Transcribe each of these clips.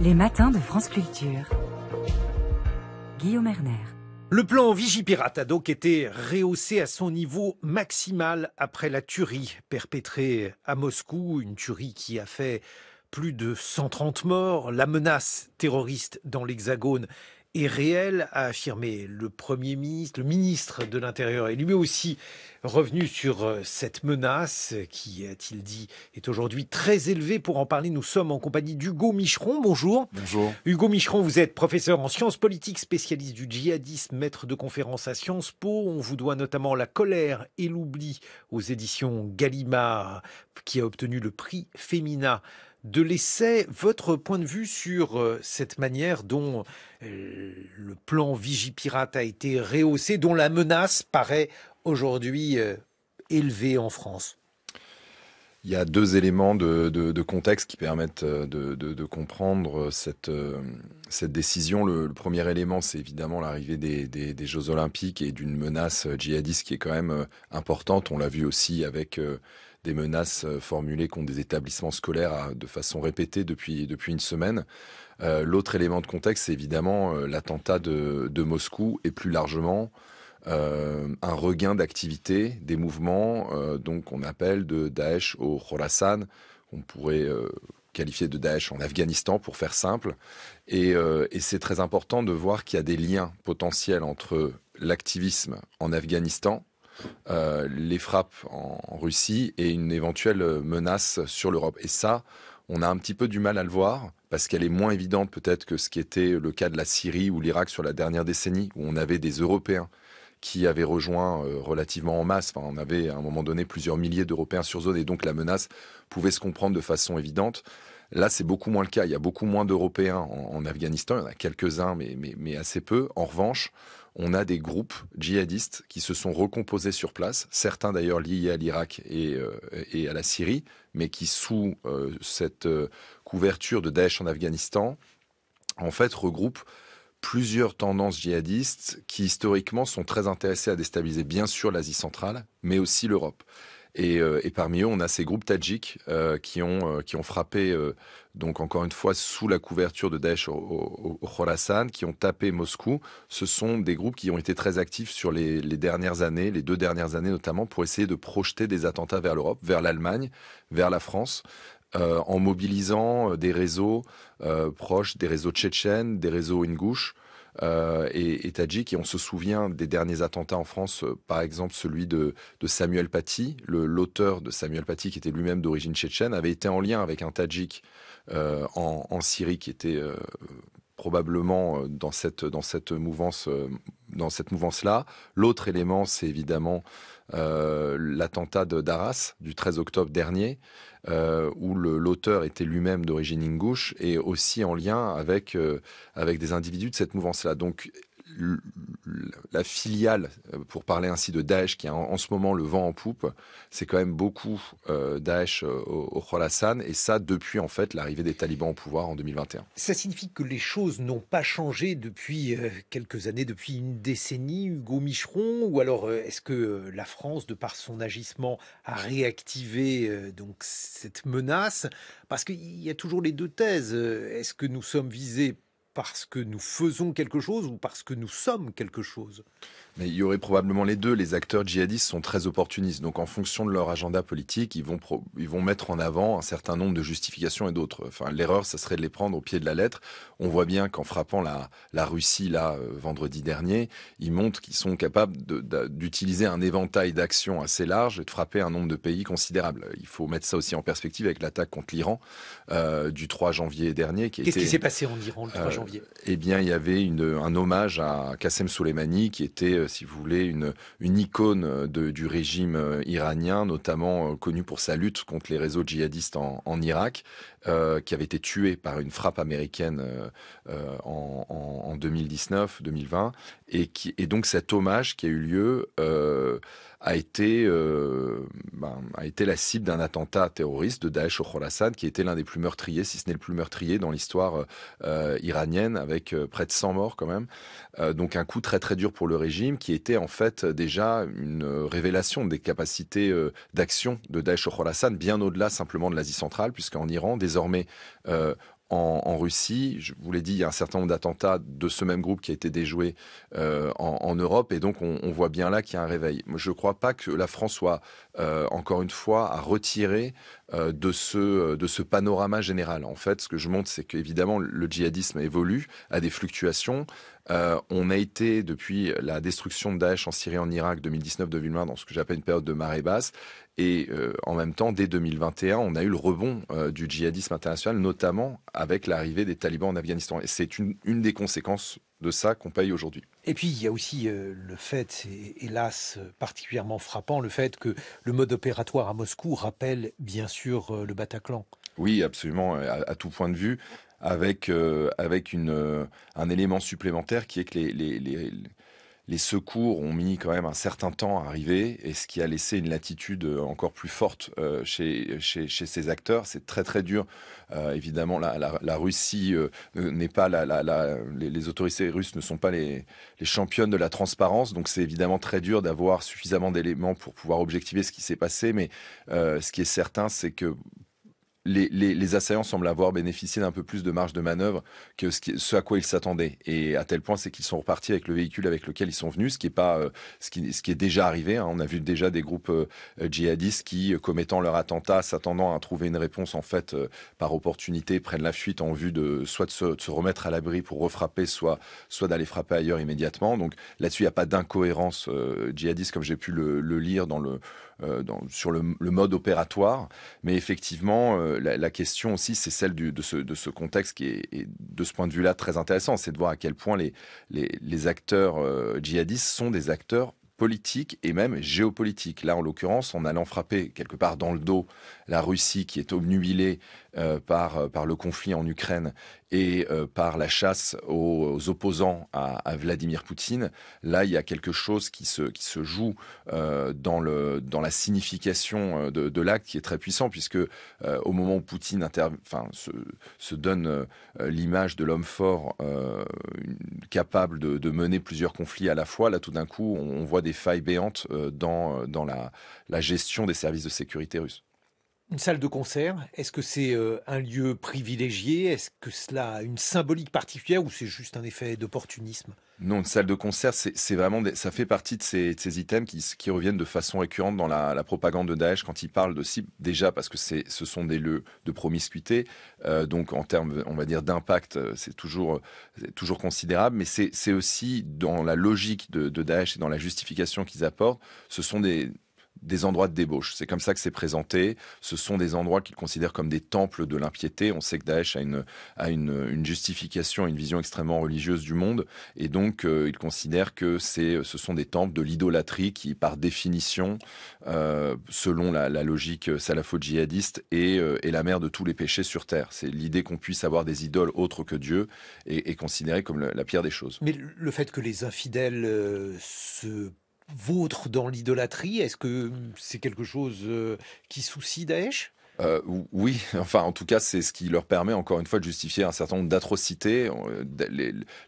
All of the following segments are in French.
Les matins de France Culture. Guillaume Erner. Le plan Vigipirate a donc été rehaussé à son niveau maximal après la tuerie perpétrée à Moscou, une tuerie qui a fait plus de 130 morts. La menace terroriste dans l'Hexagone est réelle, a affirmé le Premier ministre, le ministre de l'Intérieur est lui aussi revenu sur cette menace qui, a-t-il dit, est aujourd'hui très élevée. Pour en parler, nous sommes en compagnie d'Hugo Micheron. Bonjour. Bonjour. Hugo Micheron, vous êtes professeur en sciences politiques, spécialiste du djihadisme, maître de conférences à Sciences Po. On vous doit notamment La colère et l'oubli aux éditions Gallimard, qui a obtenu le prix Femina de l'essai. Votre point de vue sur cette manière dont le plan Vigipirate a été rehaussé, dont la menace paraît aujourd'hui élevée en France? Il y a deux éléments de contexte qui permettent de comprendre cette décision. Le premier élément, c'est évidemment l'arrivée des Jeux Olympiques et d'une menace djihadiste qui est quand même importante. On l'a vu aussi avec des menaces formulées contre des établissements scolaires de façon répétée depuis une semaine. L'autre élément de contexte, c'est évidemment l'attentat de Moscou et plus largement un regain d'activité des mouvements donc qu'on appelle de Daesh au Khorasan, on pourrait qualifier de Daesh en Afghanistan pour faire simple, et c'est très important de voir qu'il y a des liens potentiels entre l'activisme en Afghanistan, les frappes en Russie et une éventuelle menace sur l'Europe. Et ça, on a un petit peu du mal à le voir, parce qu'elle est moins évidente peut-être que ce qui était le cas de la Syrie ou l'Irak sur la dernière décennie, où on avait des Européens qui avaient rejoint relativement en masse. Enfin, on avait à un moment donné plusieurs milliers d'Européens sur zone, et donc la menace pouvait se comprendre de façon évidente. Là, c'est beaucoup moins le cas. Il y a beaucoup moins d'Européens en Afghanistan. Il y en a quelques-uns, mais assez peu. En revanche, on a des groupes djihadistes qui se sont recomposés sur place, certains d'ailleurs liés à l'Irak et à la Syrie, mais qui, sous cette couverture de Daesh en Afghanistan, en fait, regroupent plusieurs tendances djihadistes qui, historiquement, sont très intéressées à déstabiliser, bien sûr, l'Asie centrale, mais aussi l'Europe. Et parmi eux, on a ces groupes tadjiks qui ont frappé, donc encore une fois, sous la couverture de Daesh au Khorasan, qui ont tapé Moscou. Ce sont des groupes qui ont été très actifs sur les dernières années, les 2 dernières années notamment, pour essayer de projeter des attentats vers l'Europe, vers l'Allemagne, vers la France, en mobilisant des réseaux proches, des réseaux tchétchènes, des réseaux ingouches, et tadjiks. Et on se souvient des derniers attentats en France, par exemple celui de Samuel Paty. L'auteur de Samuel Paty, qui était lui-même d'origine tchétchène, avait été en lien avec un tadjik en Syrie qui était probablement dans cette mouvance-là. L'autre élément, c'est évidemment l'attentat d'Arras du 13 octobre dernier, où l'auteur était lui-même d'origine ingouche et aussi en lien avec des individus de cette mouvance-là. Donc la filiale, pour parler ainsi de Daesh, qui a en ce moment le vent en poupe, c'est quand même beaucoup Daesh au Khorasan, et ça depuis en fait l'arrivée des talibans au pouvoir en 2021. Ça signifie que les choses n'ont pas changé depuis quelques années, depuis une décennie, Hugo Micheron, ou alors est-ce que la France, de par son agissement, a réactivé donc cette menace? Parce qu'il y a toujours les deux thèses. Est-ce que nous sommes visés parce que nous faisons quelque chose ou parce que nous sommes quelque chose? Mais il y aurait probablement les deux. Les acteurs djihadistes sont très opportunistes. Donc, en fonction de leur agenda politique, ils vont mettre en avant un certain nombre de justifications et d'autres. Enfin, l'erreur, ça serait de les prendre au pied de la lettre. On voit bien qu'en frappant la Russie, là, vendredi dernier, ils montrent qu'ils sont capables d'utiliser un éventail d'actions assez large et de frapper un nombre de pays considérable. Il faut mettre ça aussi en perspective avec l'attaque contre l'Iran du 3 janvier dernier. Qu'est-ce qui s'est passé en Iran le 3 janvier? Eh bien, il y avait un hommage à Qassem Soleimani, qui était, si vous voulez, une icône du régime iranien, notamment connu pour sa lutte contre les réseaux djihadistes en Irak, qui avait été tué par une frappe américaine en 2019-2020. Et donc cet hommage qui a eu lieu a été la cible d'un attentat terroriste de Daesh au Khorasan, qui était l'un des plus meurtriers, si ce n'est le plus meurtrier dans l'histoire iranienne, avec près de 100 morts quand même. Donc un coup très très dur pour le régime, qui était en fait déjà une révélation des capacités d'action de Daesh au Khorasan, bien au-delà simplement de l'Asie centrale, puisqu'en Iran, désormais, en Russie. Je vous l'ai dit, il y a un certain nombre d'attentats de ce même groupe qui a été déjoué en Europe, et donc on voit bien là qu'il y a un réveil. Je ne crois pas que la France soit, encore une fois, à retirer de ce panorama général. En fait, ce que je montre, c'est qu'évidemment, le djihadisme évolue, a des fluctuations. On a été, depuis la destruction de Daesh en Syrie et en Irak 2019-2020, dans ce que j'appelle une période de marée basse. Et en même temps, dès 2021, on a eu le rebond du djihadisme international, notamment avec l'arrivée des talibans en Afghanistan. Et c'est une des conséquences de ça qu'on paye aujourd'hui. Et puis, il y a aussi le fait, c'est hélas particulièrement frappant, le fait que le mode opératoire à Moscou rappelle bien sûr le Bataclan. Oui, absolument, à tout point de vue, avec un élément supplémentaire qui est que les secours ont mis quand même un certain temps à arriver, et ce qui a laissé une latitude encore plus forte chez ces acteurs. C'est très très dur. Évidemment, la Russie n'est pas les autorités russes ne sont pas les championnes de la transparence, donc c'est évidemment très dur d'avoir suffisamment d'éléments pour pouvoir objectiver ce qui s'est passé. Mais ce qui est certain, c'est que les assaillants semblent avoir bénéficié d'un peu plus de marge de manœuvre que ce à quoi ils s'attendaient. Et à tel point, c'est qu'ils sont repartis avec le véhicule avec lequel ils sont venus, ce qui est déjà arrivé. Hein. On a vu déjà des groupes djihadistes qui, commettant leur attentat, s'attendant à trouver une réponse en fait par opportunité, prennent la fuite en vue de soit de se remettre à l'abri pour refrapper, soit d'aller frapper ailleurs immédiatement. Donc là-dessus, il n'y a pas d'incohérence djihadiste comme j'ai pu le lire sur le mode opératoire. Mais effectivement, la question aussi, c'est celle de ce contexte qui est de ce point de vue-là très intéressant. C'est de voir à quel point les acteurs djihadistes sont des acteurs politiques et même géopolitiques. Là, en l'occurrence, en allant frapper quelque part dans le dos la Russie qui est obnubilée par le conflit en Ukraine et par la chasse aux opposants à Vladimir Poutine, là, il y a quelque chose qui se joue dans la signification de l'acte qui est très puissant, puisque au moment où Poutine se donne l'image de l'homme fort capable de mener plusieurs conflits à la fois, là, tout d'un coup, on voit des failles béantes dans la gestion des services de sécurité russes. Une salle de concert, est-ce que c'est un lieu privilégié? Est-ce que cela a une symbolique particulière ou c'est juste un effet d'opportunisme? Non, une salle de concert, c'est vraiment, ça fait partie de ces items qui reviennent de façon récurrente dans la propagande de Daesh quand ils parlent de cible. Déjà parce que ce sont des lieux de promiscuité, donc en termes, on va dire, d'impact, c'est toujours considérable. Mais c'est aussi dans la logique de Daesh et dans la justification qu'ils apportent, ce sont des endroits de débauche. C'est comme ça que c'est présenté. Ce sont des endroits qu'ils considèrent comme des temples de l'impiété. On sait que Daesh a une justification, une vision extrêmement religieuse du monde. Et donc, ils considèrent que ce sont des temples de l'idolâtrie qui, par définition, selon la logique salafo-djihadiste, est la mère de tous les péchés sur Terre. C'est l'idée qu'on puisse avoir des idoles autres que Dieu et considérée comme la pire des choses. Mais le fait que les infidèles se vautrent dans l'idolâtrie, est-ce que c'est quelque chose qui soucie Daesh ? Oui, enfin en tout cas c'est ce qui leur permet encore une fois de justifier un certain nombre d'atrocités.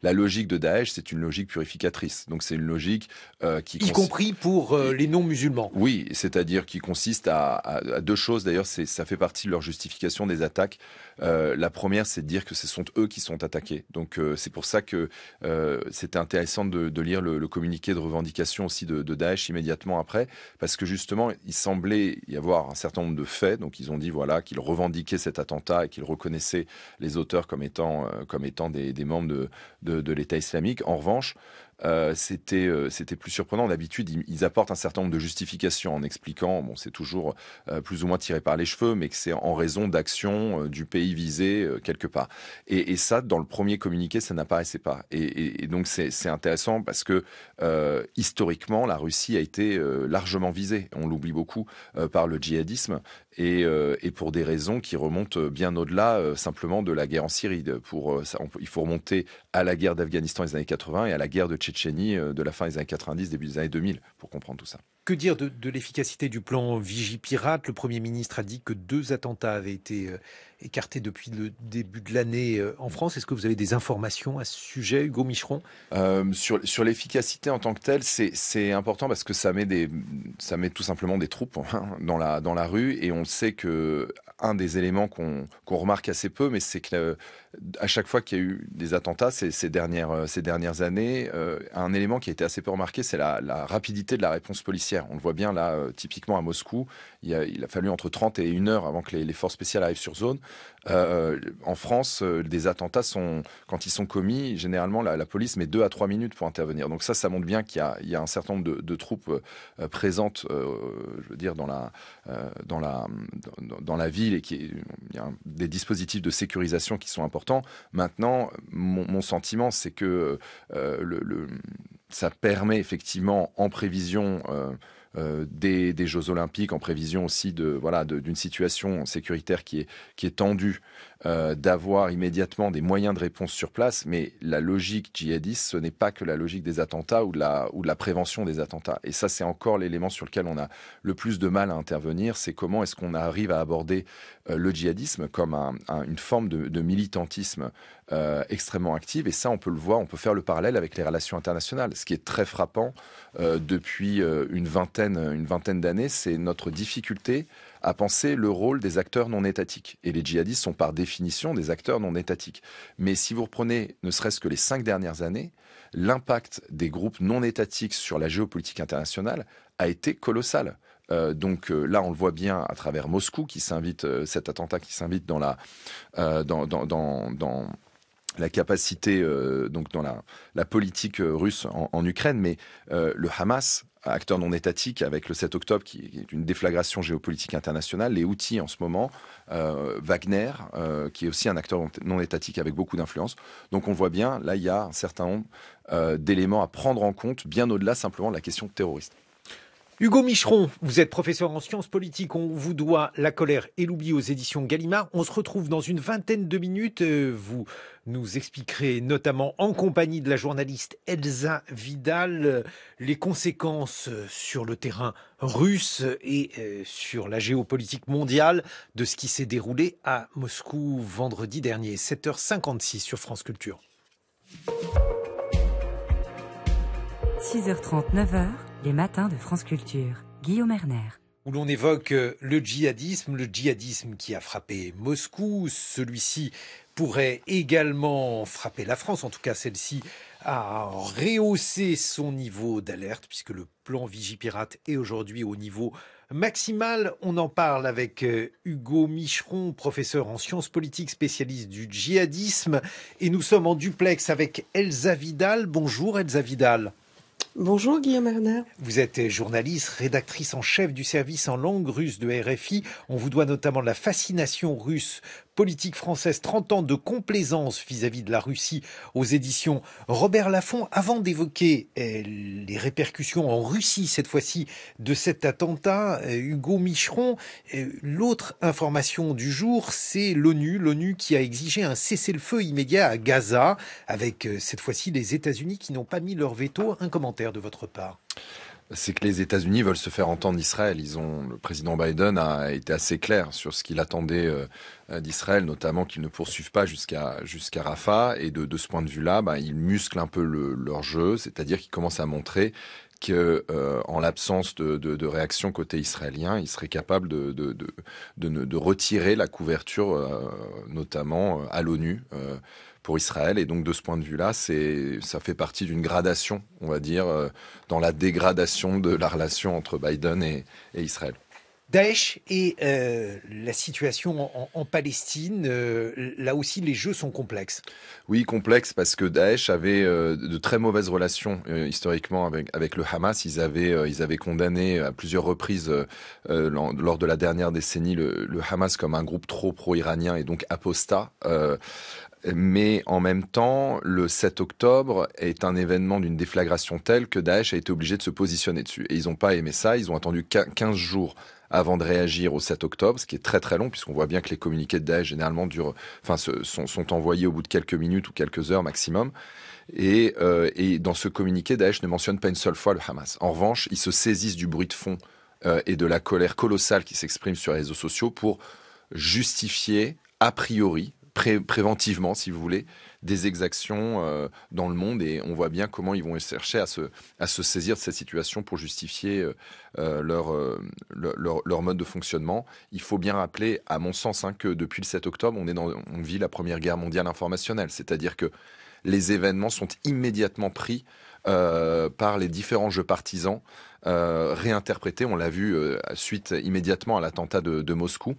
La logique de Daesh, c'est une logique purificatrice, donc c'est une logique y compris pour les non-musulmans. Oui, c'est-à-dire qui consiste à deux choses. D'ailleurs, ça fait partie de leur justification des attaques. La première, c'est de dire que ce sont eux qui sont attaqués. Donc c'est pour ça que c'était intéressant de lire le communiqué de revendication aussi de Daesh immédiatement après, parce que justement, il semblait y avoir un certain nombre de faits. Donc ils ont dit voilà qu'ils revendiquaient cet attentat et qu'ils reconnaissaient les auteurs comme étant des membres de l'État islamique. En revanche, c'était plus surprenant. D'habitude, ils apportent un certain nombre de justifications en expliquant, bon, c'est toujours plus ou moins tiré par les cheveux, mais que c'est en raison d'actions du pays visé quelque part. Et ça, dans le premier communiqué, ça n'apparaissait pas. Et donc, c'est intéressant parce que historiquement, la Russie a été largement visée, on l'oublie beaucoup, par le djihadisme. Et pour des raisons qui remontent bien au-delà simplement de la guerre en Syrie. Il faut remonter à la guerre d'Afghanistan des années 80 et à la guerre de Tchétchénie de la fin des années 90, début des années 2000, pour comprendre tout ça. Que dire de l'efficacité du plan Vigipirate ? Le Premier ministre a dit que 2 attentats avaient été écarté depuis le début de l'année en France. Est-ce que vous avez des informations à ce sujet, Hugo Micheron? Sur l'efficacité en tant que telle, c'est important parce que ça met tout simplement des troupes dans la rue, et on sait que un des éléments qu'on remarque assez peu, mais c'est que à chaque fois qu'il y a eu des attentats ces dernières années, un élément qui a été assez peu remarqué, c'est la rapidité de la réponse policière. On le voit bien là, typiquement à Moscou, il a fallu entre 30 et 1 heure avant que les forces spéciales arrivent sur zone. En France, des attentats quand ils sont commis, généralement la police met 2 à 3 minutes pour intervenir. Donc ça montre bien qu'il y a un certain nombre de troupes présentes, je veux dire, dans la ville, et il y a des dispositifs de sécurisation qui sont importants. Maintenant, mon sentiment, c'est que ça permet effectivement, en prévision des Jeux Olympiques, en prévision aussi d'une situation sécuritaire qui est tendue, d'avoir immédiatement des moyens de réponse sur place. Mais la logique djihadiste, ce n'est pas que la logique des attentats ou de la prévention des attentats. Et ça, c'est encore l'élément sur lequel on a le plus de mal à intervenir. C'est comment est-ce qu'on arrive à aborder le djihadisme comme une forme de militantisme extrêmement active. Et ça, on peut le voir, on peut faire le parallèle avec les relations internationales. Ce qui est très frappant depuis une vingtaine d'années, c'est notre difficulté à penser le rôle des acteurs non étatiques. Et les djihadistes sont par définition des acteurs non étatiques. Mais si vous reprenez ne serait-ce que les 5 dernières années, l'impact des groupes non étatiques sur la géopolitique internationale a été colossal. Donc là, on le voit bien à travers Moscou, cet attentat qui s'invite dans la capacité, donc dans la politique russe en Ukraine, mais le Hamas, acteur non étatique, avec le 7 octobre, qui est une déflagration géopolitique internationale, les Houthis en ce moment, Wagner, qui est aussi un acteur non étatique avec beaucoup d'influence. Donc on voit bien, là, il y a un certain nombre d'éléments à prendre en compte, bien au-delà simplement de la question terroriste. Hugo Micheron, vous êtes professeur en sciences politiques. On vous doit La colère et l'oubli aux éditions Gallimard. On se retrouve dans une vingtaine de minutes. Vous nous expliquerez notamment en compagnie de la journaliste Elsa Vidal les conséquences sur le terrain russe et sur la géopolitique mondiale de ce qui s'est déroulé à Moscou vendredi dernier, 7h56 sur France Culture. 6h30, 9h, les matins de France Culture. Guillaume Erner. Où l'on évoque le djihadisme qui a frappé Moscou. Celui-ci pourrait également frapper la France. En tout cas, celle-ci a rehaussé son niveau d'alerte puisque le plan Vigipirate est aujourd'hui au niveau maximal. On en parle avec Hugo Micheron, professeur en sciences politiques, spécialiste du djihadisme. Et nous sommes en duplex avec Elsa Vidal. Bonjour Elsa Vidal. Bonjour Guillaume Erner. Vous êtes journaliste, rédactrice en chef du service en langue russe de RFI. On vous doit notamment la fascination russe, politique française, 30 ans de complaisance vis-à-vis de la Russie aux éditions Robert Laffont. Avant d'évoquer les répercussions en Russie, cette fois-ci, de cet attentat, Hugo Micheron, l'autre information du jour, c'est l'ONU qui a exigé un cessez-le-feu immédiat à Gaza, avec cette fois-ci les États-Unis qui n'ont pas mis leur veto. Un commentaire de votre part? C'est que les États-Unis veulent se faire entendre d'Israël. Le président Biden a été assez clair sur ce qu'il attendait d'Israël, notamment qu'ils ne poursuivent pas jusqu'à Rafah. Et de ce point de vue-là, ils musclent un peu leur jeu, c'est-à-dire qu'ils commencent à montrer que, en l'absence de réaction côté israélien, ils seraient capables de retirer la couverture, notamment à l'ONU, pour Israël. Et donc de ce point de vue-là, ça fait partie d'une gradation, on va dire, dans la dégradation de la relation entre Biden et Israël. Daesh et la situation en Palestine, là aussi les jeux sont complexes. Oui, complexes parce que Daesh avait de très mauvaises relations historiquement avec le Hamas. Ils avaient condamné à plusieurs reprises lors de la dernière décennie le Hamas comme un groupe trop pro-iranien et donc apostat. Mais en même temps, le 7 octobre est un événement d'une déflagration telle que Daesh a été obligé de se positionner dessus. Et ils n'ont pas aimé ça, ils ont attendu 15 jours avant de réagir au 7 octobre, ce qui est très très long, puisqu'on voit bien que les communiqués de Daesh généralement sont envoyés au bout de quelques minutes ou quelques heures maximum. Et dans ce communiqué, Daesh ne mentionne pas une seule fois le Hamas. En revanche, ils se saisissent du bruit de fond et de la colère colossale qui s'exprime sur les réseaux sociaux pour justifier a priori, préventivement, si vous voulez, des exactions dans le monde, et on voit bien comment ils vont chercher à se saisir de cette situation pour justifier leur mode de fonctionnement. Il faut bien rappeler, à mon sens, que depuis le 7 octobre, on vit la première guerre mondiale informationnelle, c'est-à-dire que les événements sont immédiatement pris par les différents jeux partisans, réinterprétés. On l'a vu suite immédiatement à l'attentat de Moscou.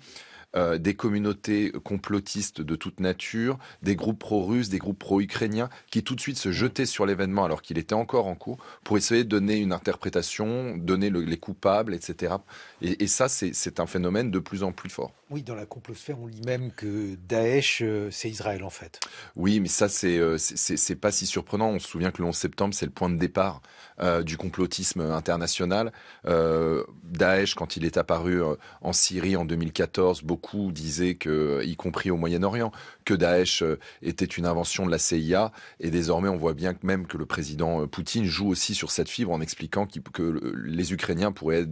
Des communautés complotistes de toute nature, des groupes pro-russes, des groupes pro-ukrainiens, qui tout de suite se jetaient sur l'événement alors qu'il était encore en cours, pour essayer de donner une interprétation, donner les coupables, etc. Et ça, c'est un phénomène de plus en plus fort. Oui, dans la complosphère, on lit même que Daesh, c'est Israël en fait. Oui, mais ça, c'est pas si surprenant. On se souvient que le 11 septembre, c'est le point de départ du complotisme international. Daesh, quand il est apparu en Syrie en 2014, beaucoup disaient que, y compris au Moyen-Orient, que Daesh était une invention de la CIA. Et désormais, on voit bien même que le président Poutine joue aussi sur cette fibre en expliquant que les Ukrainiens pourraient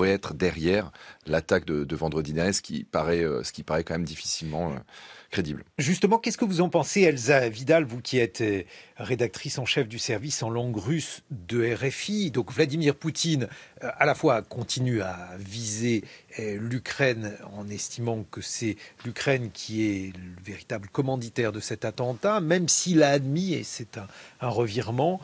être derrière l'attaque de vendredi dernier, ce qui paraît quand même difficilement crédible. Justement, qu'est-ce que vous en pensez, Elsa Vidal, vous qui êtes rédactrice en chef du service en langue russe de RFI? Donc Vladimir Poutine, à la fois, continue à viser l'Ukraine en estimant que c'est l'Ukraine qui est le véritable commanditaire de cet attentat, même s'il a admis, et c'est un revirement,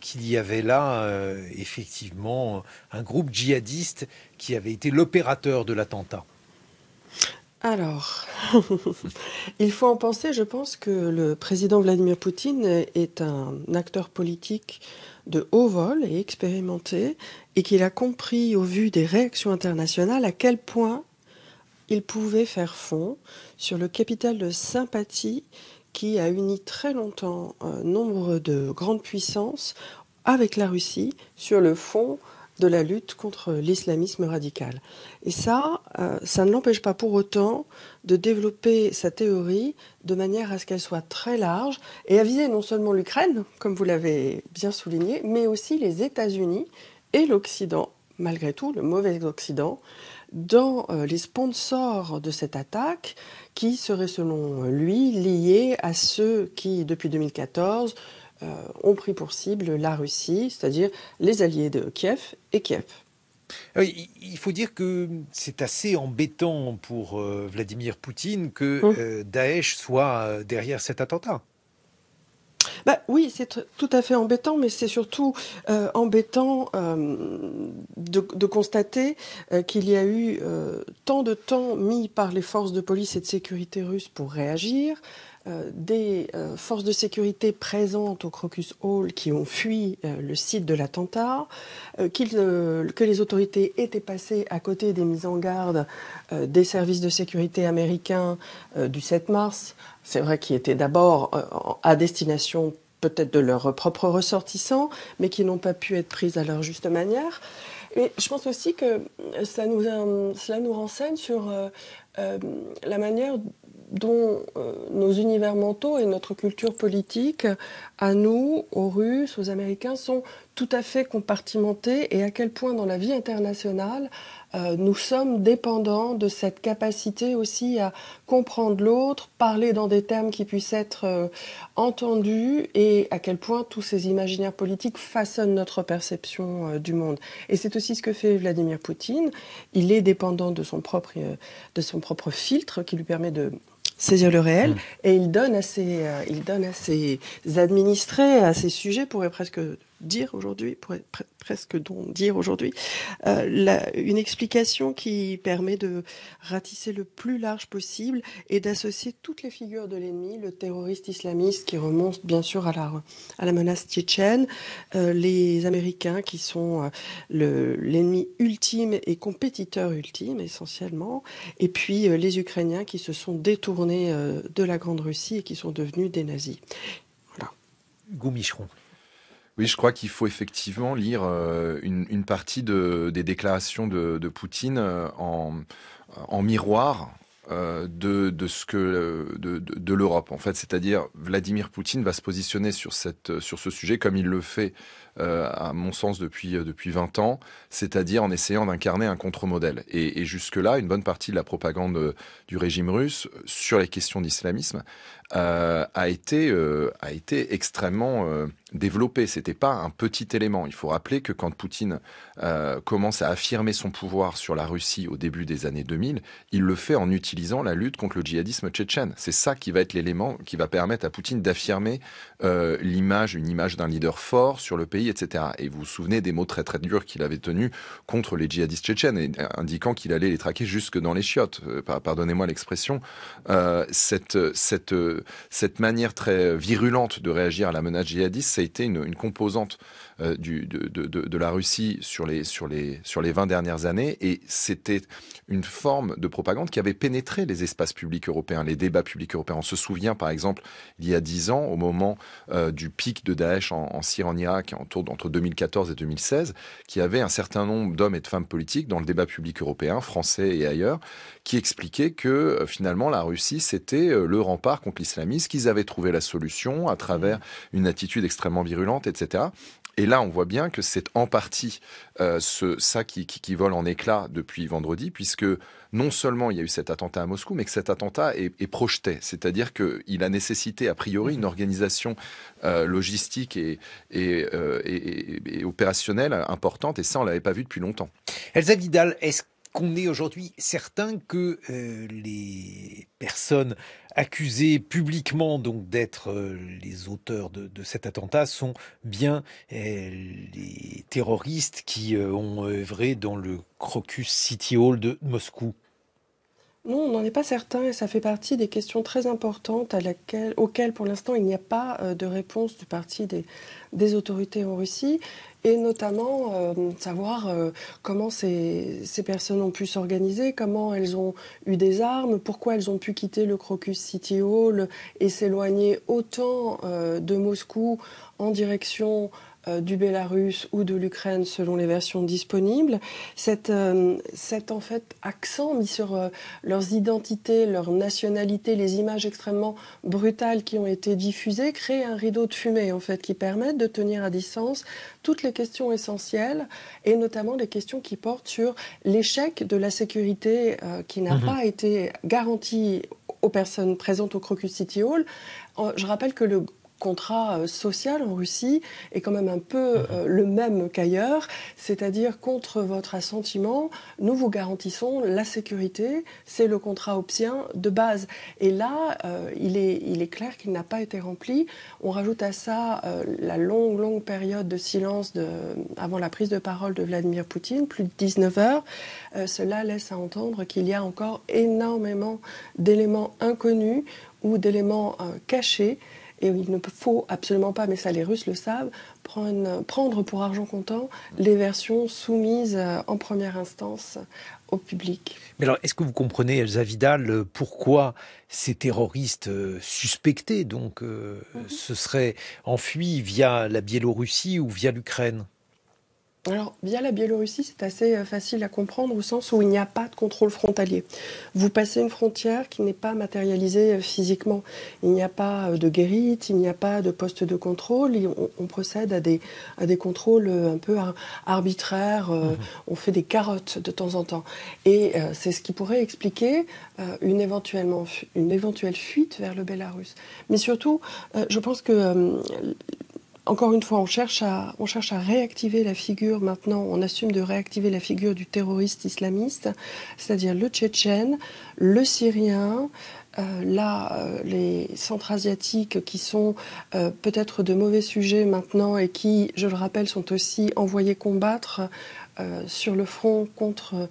qu'il y avait là effectivement un groupe djihadiste qui avait été l'opérateur de l'attentat. Alors, il faut en penser, je pense que le président Vladimir Poutine est un acteur politique de haut vol et expérimenté, et qu'il a compris au vu des réactions internationales à quel point il pouvait faire fond sur le capital de sympathie qui a uni très longtemps nombre de grandes puissances avec la Russie sur le fond de la lutte contre l'islamisme radical. Et ça ne l'empêche pas pour autant de développer sa théorie de manière à ce qu'elle soit très large et à viser non seulement l'Ukraine, comme vous l'avez bien souligné, mais aussi les États-Unis et l'Occident, malgré tout, le mauvais Occident, dans les sponsors de cette attaque qui seraient selon lui liés à ceux qui, depuis 2014, ont pris pour cible la Russie, c'est-à-dire les alliés de Kiev et Kiev. Oui, il faut dire que c'est assez embêtant pour Vladimir Poutine que Daesh soit derrière cet attentat. Oui, c'est tout à fait embêtant, mais c'est surtout embêtant de constater qu'il y a eu tant de temps mis par les forces de police et de sécurité russes pour réagir, des forces de sécurité présentes au Crocus Hall qui ont fui le site de l'attentat, que les autorités étaient passées à côté des mises en garde des services de sécurité américains du 7 mars, c'est vrai qu'ils étaient d'abord à destination peut-être de leurs propres ressortissants, mais qui n'ont pas pu être prises à leur juste manière. Et je pense aussi que cela nous renseigne sur la manière dont nos univers mentaux et notre culture politique, à nous, aux Russes, aux Américains, sont tout à fait compartimentés, et à quel point dans la vie internationale, nous sommes dépendants de cette capacité aussi à comprendre l'autre, parler dans des termes qui puissent être entendus, et à quel point tous ces imaginaires politiques façonnent notre perception du monde. Et c'est aussi ce que fait Vladimir Poutine. Il est dépendant de son propre filtre qui lui permet de saisir le réel, et il donne à ses administrés, à ses sujets, pourrait presque dire aujourd'hui, une explication qui permet de ratisser le plus large possible et d'associer toutes les figures de l'ennemi, le terroriste islamiste qui remonte bien sûr à la menace tchétchène, les Américains qui sont l'ennemi ultime et compétiteur ultime essentiellement, et puis les Ukrainiens qui se sont détournés de la Grande Russie et qui sont devenus des nazis. Voilà. Hugo Micheron. Oui, je crois qu'il faut effectivement lire une partie des déclarations de Poutine en miroir de l'Europe, en fait. C'est-à-dire, Vladimir Poutine va se positionner sur ce sujet comme il le fait, à mon sens, depuis 20 ans, c'est-à-dire en essayant d'incarner un contre-modèle. Et jusque-là, une bonne partie de la propagande du régime russe sur les questions d'islamisme a été extrêmement développée. C'était pas un petit élément. Il faut rappeler que quand Poutine commence à affirmer son pouvoir sur la Russie au début des années 2000, il le fait en utilisant la lutte contre le djihadisme tchétchène. C'est ça qui va être l'élément qui va permettre à Poutine d'affirmer une image d'un leader fort sur le pays, etc. Et vous vous souvenez des mots très très durs qu'il avait tenus contre les djihadistes tchétchènes, indiquant qu'il allait les traquer jusque dans les chiottes. Pardonnez-moi l'expression. Cette manière très virulente de réagir à la menace djihadiste, ça a été une composante de la Russie sur les 20 dernières années, et c'était une forme de propagande qui avait pénétré les espaces publics européens, les débats publics européens. On se souvient par exemple, il y a 10 ans, au moment du pic de Daesh en Syrie, en Irak, entre 2014 et 2016, qu'il y avait un certain nombre d'hommes et de femmes politiques dans le débat public européen, français et ailleurs, qui expliquaient que finalement la Russie c'était le rempart contre l'islamisme, qu'ils avaient trouvé la solution à travers une attitude extrêmement virulente, etc. Et là, on voit bien que c'est en partie ça qui vole en éclats depuis vendredi, puisque non seulement il y a eu cet attentat à Moscou, mais que cet attentat est projeté. C'est-à-dire qu'il a nécessité, a priori, une organisation logistique et opérationnelle importante, et ça, on ne l'avait pas vu depuis longtemps. Elsa Vidal, est-ce qu'on est aujourd'hui certain que les personnes accusées publiquement donc d'être les auteurs de cet attentat sont bien les terroristes qui ont œuvré dans le Crocus City Hall de Moscou? Non, on n'en est pas certain, et ça fait partie des questions très importantes auxquelles pour l'instant il n'y a pas de réponse du parti des autorités en Russie, et notamment savoir comment ces personnes ont pu s'organiser, comment elles ont eu des armes, pourquoi elles ont pu quitter le Crocus City Hall et s'éloigner autant de Moscou en direction du Bélarus ou de l'Ukraine selon les versions disponibles. Cet en fait accent mis sur leurs identités, leur nationalité, les images extrêmement brutales qui ont été diffusées crée un rideau de fumée en fait qui permettent de tenir à distance toutes les questions essentielles, et notamment les questions qui portent sur l'échec de la sécurité qui n'a pas été garantie aux personnes présentes au Crocus City Hall. Je rappelle que le contrat social en Russie est quand même un peu le même qu'ailleurs, c'est-à-dire contre votre assentiment, nous vous garantissons la sécurité, c'est le contrat obsien de base. Et là, il est clair qu'il n'a pas été rempli. On rajoute à ça la longue période de silence avant la prise de parole de Vladimir Poutine, plus de 19 heures. Cela laisse à entendre qu'il y a encore énormément d'éléments inconnus ou d'éléments cachés. Et il ne faut absolument pas, mais ça les Russes le savent, prendre pour argent comptant les versions soumises en première instance au public. Mais alors, est-ce que vous comprenez, Elsa Vidal, pourquoi ces terroristes suspectés donc se seraient enfuis via la Biélorussie ou via l'Ukraine ? Alors, via la Biélorussie, c'est assez facile à comprendre au sens où il n'y a pas de contrôle frontalier. Vous passez une frontière qui n'est pas matérialisée physiquement. Il n'y a pas de guérite, il n'y a pas de poste de contrôle. On procède à des contrôles un peu arbitraires. On fait des carottes de temps en temps. Et c'est ce qui pourrait expliquer une éventuelle fuite vers le Bélarus. Mais surtout, je pense que... Encore une fois, on cherche à réactiver la figure, maintenant on assume de réactiver la figure du terroriste islamiste, c'est-à-dire le Tchétchène, le Syrien, les Centra-Asiatiques qui sont peut-être de mauvais sujets maintenant et qui, je le rappelle, sont aussi envoyés combattre sur le front contre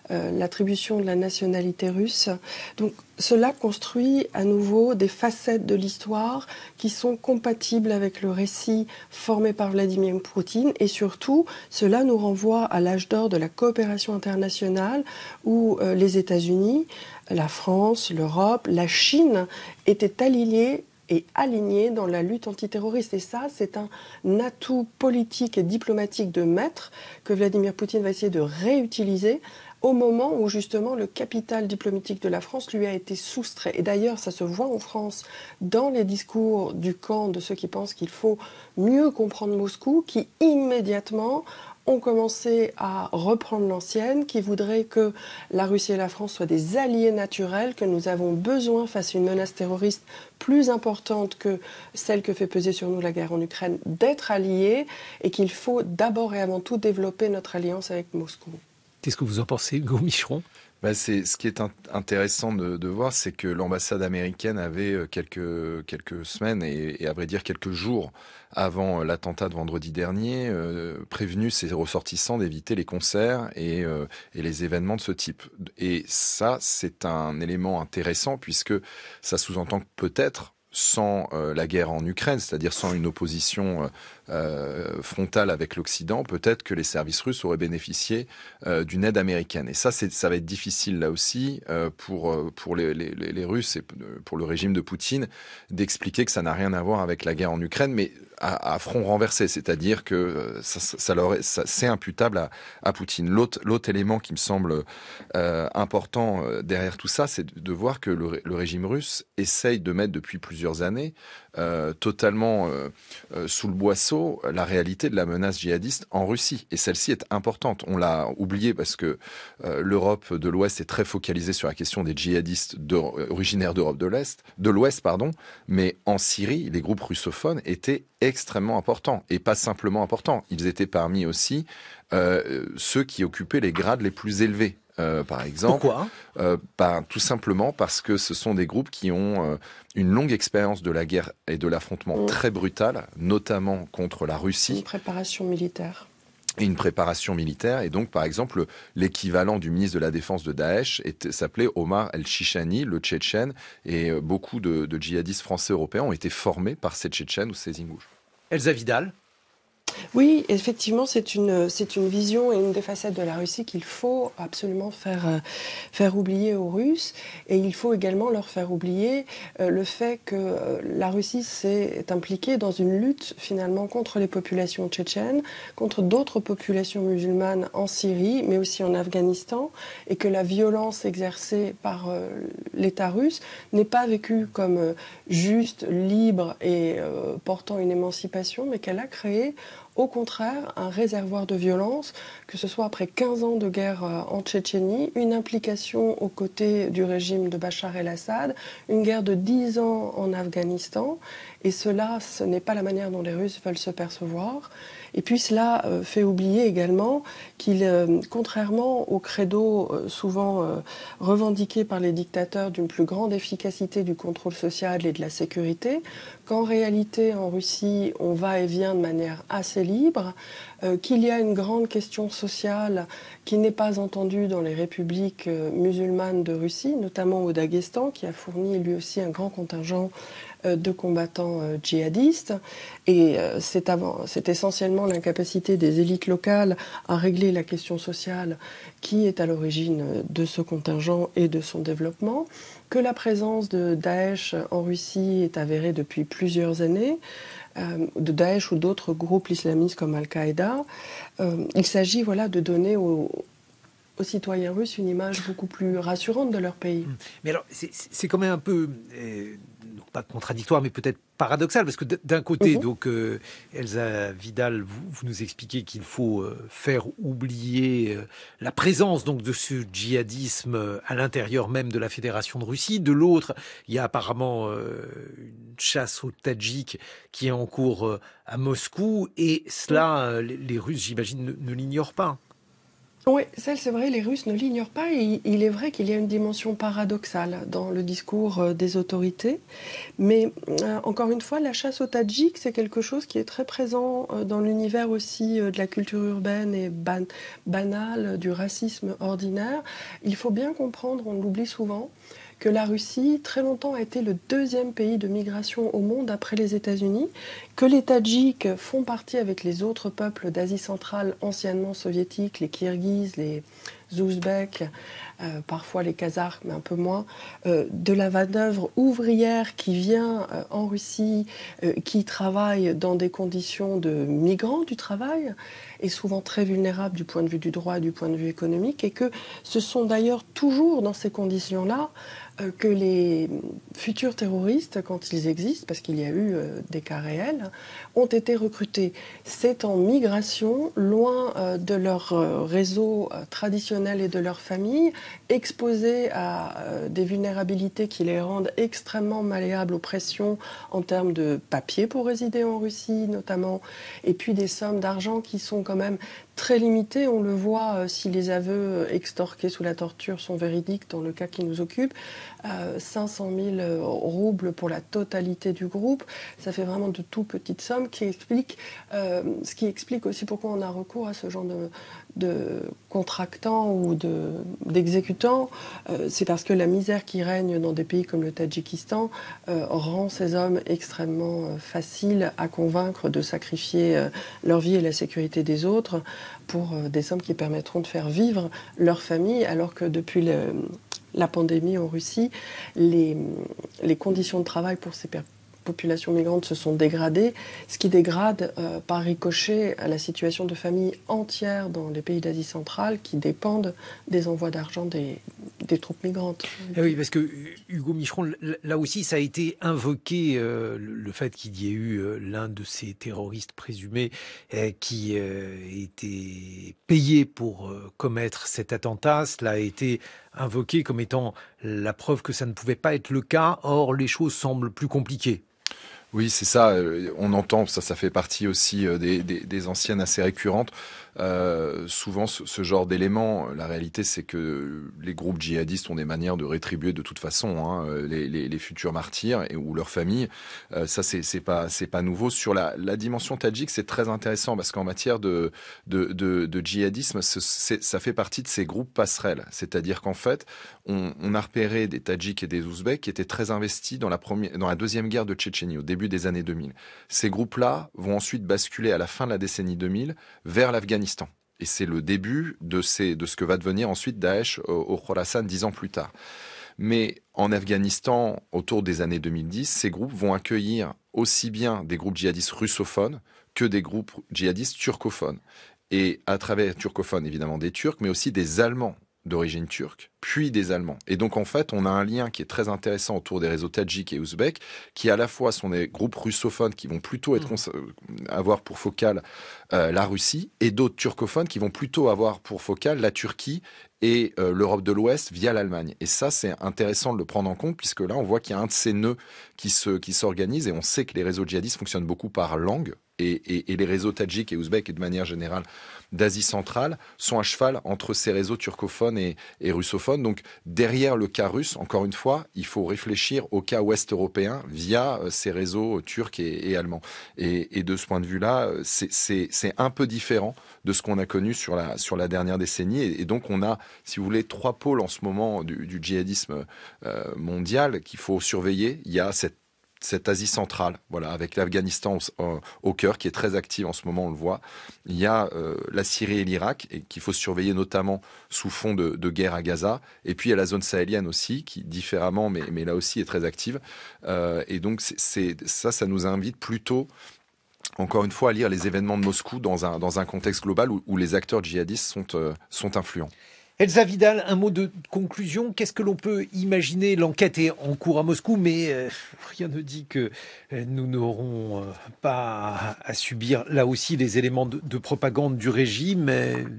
l'attribution de la nationalité russe. Donc cela construit à nouveau des facettes de l'histoire qui sont compatibles avec le récit formé par Vladimir Poutine, et surtout cela nous renvoie à l'âge d'or de la coopération internationale où les États-Unis, la France, l'Europe, la Chine étaient alignés dans la lutte antiterroriste. Et ça, c'est un atout politique et diplomatique de maître que Vladimir Poutine va essayer de réutiliser au moment où justement le capital diplomatique de la France lui a été soustrait. Et d'ailleurs, ça se voit en France dans les discours du camp de ceux qui pensent qu'il faut mieux comprendre Moscou, qui immédiatement ont commencé à reprendre l'ancienne, qui voudraient que la Russie et la France soient des alliés naturels, que nous avons besoin, face à une menace terroriste plus importante que celle que fait peser sur nous la guerre en Ukraine, d'être alliés, et qu'il faut d'abord et avant tout développer notre alliance avec Moscou. Qu'est-ce que vous en pensez, Hugo Micheron ? Ce qui est intéressant de voir, c'est que l'ambassade américaine avait quelques semaines et à vrai dire quelques jours avant l'attentat de vendredi dernier prévenu ses ressortissants d'éviter les concerts et les événements de ce type. Et ça, c'est un élément intéressant puisque ça sous-entend que peut-être sans la guerre en Ukraine, c'est-à-dire sans une opposition frontale avec l'Occident, peut-être que les services russes auraient bénéficié d'une aide américaine. Et ça va être difficile là aussi pour les Russes et pour le régime de Poutine d'expliquer que ça n'a rien à voir avec la guerre en Ukraine, mais à front renversé, c'est-à-dire que c'est imputable à Poutine. L'autre élément qui me semble important derrière tout ça, c'est de voir que le régime russe essaye de mettre depuis plusieurs années totalement sous le boisseau la réalité de la menace djihadiste en Russie. Et celle-ci est importante. On l'a oublié parce que l'Europe de l'Ouest est très focalisée sur la question des djihadistes originaires d'Europe de l'Ouest, mais en Syrie, les groupes russophones étaient extrêmement importants, et pas simplement importants. Ils étaient parmi aussi ceux qui occupaient les grades les plus élevés. Par exemple. Pourquoi ? Tout simplement parce que ce sont des groupes qui ont une longue expérience de la guerre et de l'affrontement très brutal, notamment contre la Russie. Une préparation militaire. Et une préparation militaire. Et donc, par exemple, l'équivalent du ministre de la Défense de Daesh s'appelait Omar El-Shishani, le Tchétchène. Et beaucoup de djihadistes français européens ont été formés par ces Tchétchènes ou ces Ingouches. Elsa Vidal ? Oui, effectivement, c'est une vision et une des facettes de la Russie qu'il faut absolument faire oublier aux Russes. Et il faut également leur faire oublier le fait que la Russie s'est impliquée dans une lutte finalement contre les populations tchétchènes, contre d'autres populations musulmanes en Syrie, mais aussi en Afghanistan, et que la violence exercée par l'État russe n'est pas vécue comme juste, libre et portant une émancipation, mais qu'elle a créé au contraire un réservoir de violence, que ce soit après 15 ans de guerre en Tchétchénie, une implication aux côtés du régime de Bachar el-Assad, une guerre de 10 ans en Afghanistan, et cela, ce n'est pas la manière dont les Russes veulent se percevoir. Et puis cela fait oublier également qu'il, contrairement au credo souvent revendiqué par les dictateurs d'une plus grande efficacité du contrôle social et de la sécurité, qu'en réalité en Russie on va et vient de manière assez libre, qu'il y a une grande question sociale qui n'est pas entendue dans les républiques musulmanes de Russie, notamment au Daghestan, qui a fourni lui aussi un grand contingent de combattants djihadistes. Et c'est essentiellement l'incapacité des élites locales à régler la question sociale qui est à l'origine de ce contingent et de son développement, que la présence de Daesh en Russie est avérée depuis plusieurs années, de Daesh ou d'autres groupes islamistes comme Al-Qaïda. Il s'agit de donner aux citoyens russes une image beaucoup plus rassurante de leur pays. Mais alors, c'est quand même un peu, pas contradictoire, mais peut-être paradoxal, parce que d'un côté, donc, Elsa Vidal, vous nous expliquez qu'il faut faire oublier la présence donc de ce djihadisme à l'intérieur même de la Fédération de Russie. De l'autre, il y a apparemment une chasse aux Tadjiks qui est en cours à Moscou, et cela, les Russes, j'imagine, ne l'ignorent pas. Oui, ça c'est vrai, les Russes ne l'ignorent pas. Et il est vrai qu'il y a une dimension paradoxale dans le discours des autorités. Mais encore une fois, la chasse aux Tadjiks, c'est quelque chose qui est très présent dans l'univers aussi de la culture urbaine et banale, du racisme ordinaire. Il faut bien comprendre, on l'oublie souvent, que la Russie, très longtemps, a été le deuxième pays de migration au monde après les États-Unis, que les Tadjiks font partie avec les autres peuples d'Asie centrale anciennement soviétiques, les Kirghizes, les ouzbeks, parfois les Kazakhs, mais un peu moins, de la main-d'œuvre ouvrière qui vient en Russie, qui travaille dans des conditions de migrants du travail, est souvent très vulnérable du point de vue du droit et du point de vue économique, et que ce sont d'ailleurs toujours dans ces conditions-là que les futurs terroristes, quand ils existent, parce qu'il y a eu des cas réels, ont été recrutés. C'est en migration, loin de leur réseau traditionnel et de leur famille, exposés à des vulnérabilités qui les rendent extrêmement malléables aux pressions en termes de papier pour résider en Russie notamment, et puis des sommes d'argent qui sont quand même très limitées. On le voit si les aveux extorqués sous la torture sont véridiques dans le cas qui nous occupe. 500 000 roubles pour la totalité du groupe. Ça fait vraiment de tout petites sommes ce qui explique aussi pourquoi on a recours à ce genre de contractants ou d'exécutants. C'est parce que la misère qui règne dans des pays comme le Tadjikistan rend ces hommes extrêmement faciles à convaincre de sacrifier leur vie et la sécurité des autres pour des sommes qui permettront de faire vivre leur famille, alors que depuis la pandémie en Russie, les conditions de travail pour ces populations migrantes se sont dégradées, ce qui dégrade par ricochet la situation de familles entières dans les pays d'Asie centrale qui dépendent des envois d'argent des troupes migrantes. Ah oui, parce que Hugo Micheron, là aussi, ça a été invoqué, le fait qu'il y ait eu l'un de ces terroristes présumés qui était payé pour commettre cet attentat. Cela a été invoqué comme étant la preuve que ça ne pouvait pas être le cas. Or, les choses semblent plus compliquées. Oui, c'est ça. On entend, ça fait partie aussi des anciennes assez récurrentes. Souvent, ce genre d'éléments, la réalité, c'est que les groupes djihadistes ont des manières de rétribuer de toute façon les futurs martyrs ou leurs familles. Ça, c'est pas nouveau. Sur la dimension tadjik, c'est très intéressant parce qu'en matière de djihadisme, ça fait partie de ces groupes passerelles. C'est-à-dire qu'en fait, on a repéré des Tadjiks et des Ouzbeks qui étaient très investis dans la deuxième guerre de Tchétchénie, au début des années 2000. Ces groupes-là vont ensuite basculer à la fin de la décennie 2000 vers l'Afghanistan. Et c'est le début de ce que va devenir ensuite Daesh au Khorasan 10 ans plus tard. Mais en Afghanistan, autour des années 2010, ces groupes vont accueillir aussi bien des groupes djihadistes russophones que des groupes djihadistes turcophones. Et à travers turcophones, évidemment des Turcs, mais aussi des Allemands d'origine turque, puis des Allemands. Et donc, en fait, on a un lien qui est très intéressant autour des réseaux tadjiks et ouzbeks, qui à la fois sont des groupes russophones qui vont plutôt avoir pour focale la Russie, et d'autres turcophones qui vont plutôt avoir pour focale la Turquie et l'Europe de l'Ouest via l'Allemagne. Et ça, c'est intéressant de le prendre en compte, puisque là, on voit qu'il y a un de ces nœuds qui s'organise, et on sait que les réseaux djihadistes fonctionnent beaucoup par langue, et les réseaux tadjiks et ouzbeks, et de manière générale d'Asie centrale, sont à cheval entre ces réseaux turcophones et russophones. Donc, derrière le cas russe, encore une fois, il faut réfléchir au cas ouest-européen via ces réseaux turcs et allemands. Et de ce point de vue-là, c'est un peu différent de ce qu'on a connu sur la dernière décennie. Et donc, on a, si vous voulez, trois pôles en ce moment du djihadisme mondial qu'il faut surveiller. Il y a cette Asie centrale, voilà, avec l'Afghanistan au cœur, qui est très active en ce moment, on le voit. Il y a la Syrie et l'Irak, et qu'il faut surveiller notamment sous fond de guerre à Gaza. Et puis il y a la zone sahélienne aussi, qui différemment, mais là aussi est très active. Et donc ça nous invite plutôt, encore une fois, à lire les événements de Moscou dans un contexte global où les acteurs djihadistes sont influents. Elsa Vidal, un mot de conclusion. Qu'est-ce que l'on peut imaginer? L'enquête est en cours à Moscou, mais rien ne dit que nous n'aurons pas à subir là aussi les éléments de propagande du régime.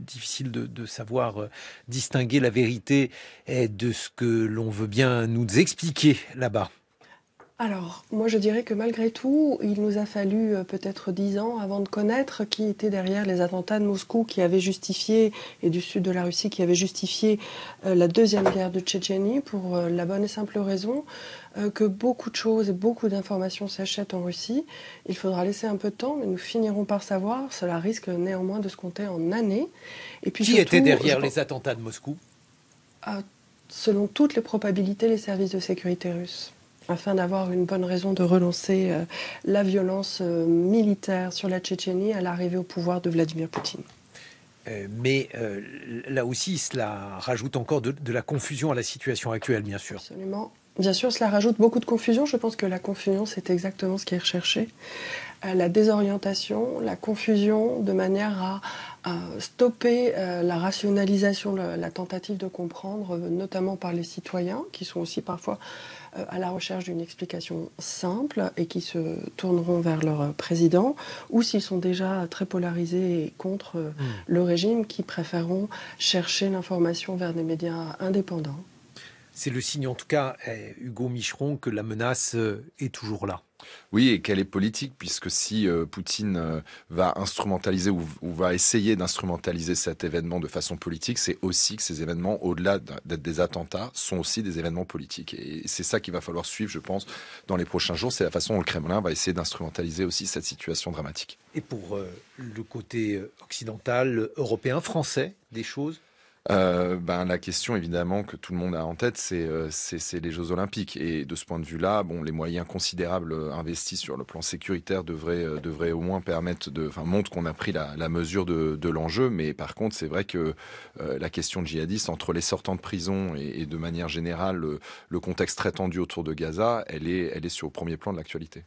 Difficile de savoir distinguer la vérité de ce que l'on veut bien nous expliquer là-bas. Alors, moi je dirais que malgré tout, il nous a fallu peut-être 10 ans avant de connaître qui était derrière les attentats de Moscou qui avaient justifié, et du sud de la Russie, qui avaient justifié la deuxième guerre de Tchétchénie, pour la bonne et simple raison que beaucoup de choses et beaucoup d'informations s'achètent en Russie. Il faudra laisser un peu de temps, mais nous finirons par savoir. Cela risque néanmoins de se compter en années. Et puis qui était derrière les attentats de Moscou? Selon toutes les probabilités, les services de sécurité russes, afin d'avoir une bonne raison de relancer la violence militaire sur la Tchétchénie à l'arrivée au pouvoir de Vladimir Poutine. Mais là aussi, cela rajoute encore de la confusion à la situation actuelle, bien sûr. Absolument. Bien sûr, cela rajoute beaucoup de confusion. Je pense que la confusion, c'est exactement ce qui est recherché. La désorientation, la confusion, de manière à stopper la rationalisation, la tentative de comprendre, notamment par les citoyens, qui sont aussi parfois à la recherche d'une explication simple et qui se tourneront vers leur président, ou s'ils sont déjà très polarisés et contre le régime, qui préféreront chercher l'information vers des médias indépendants. C'est le signe, en tout cas, Hugo Micheron, que la menace est toujours là. Oui, et qu'elle est politique, puisque si Poutine va instrumentaliser ou va essayer d'instrumentaliser cet événement de façon politique, c'est aussi que ces événements, au-delà d'être des attentats, sont aussi des événements politiques. Et c'est ça qu'il va falloir suivre, je pense, dans les prochains jours. C'est la façon dont le Kremlin va essayer d'instrumentaliser aussi cette situation dramatique. Et pour le côté occidental, européen, français, des choses? La question évidemment que tout le monde a en tête, c'est les Jeux Olympiques. Et de ce point de vue-là, les moyens considérables investis sur le plan sécuritaire devraient au moins montrent qu'on a pris la mesure de l'enjeu. Mais par contre, c'est vrai que la question de djihadistes, entre les sortants de prison et de manière générale, le contexte très tendu autour de Gaza, elle est sur le premier plan de l'actualité.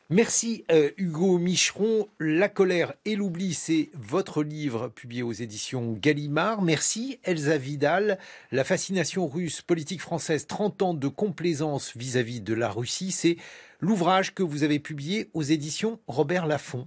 Merci Hugo Micheron. La colère et l'oubli, c'est votre livre publié aux éditions Gallimard. Merci Elsa Vidal. La fascination russe, politique française, 30 ans de complaisance vis-à-vis de la Russie, c'est l'ouvrage que vous avez publié aux éditions Robert Laffont.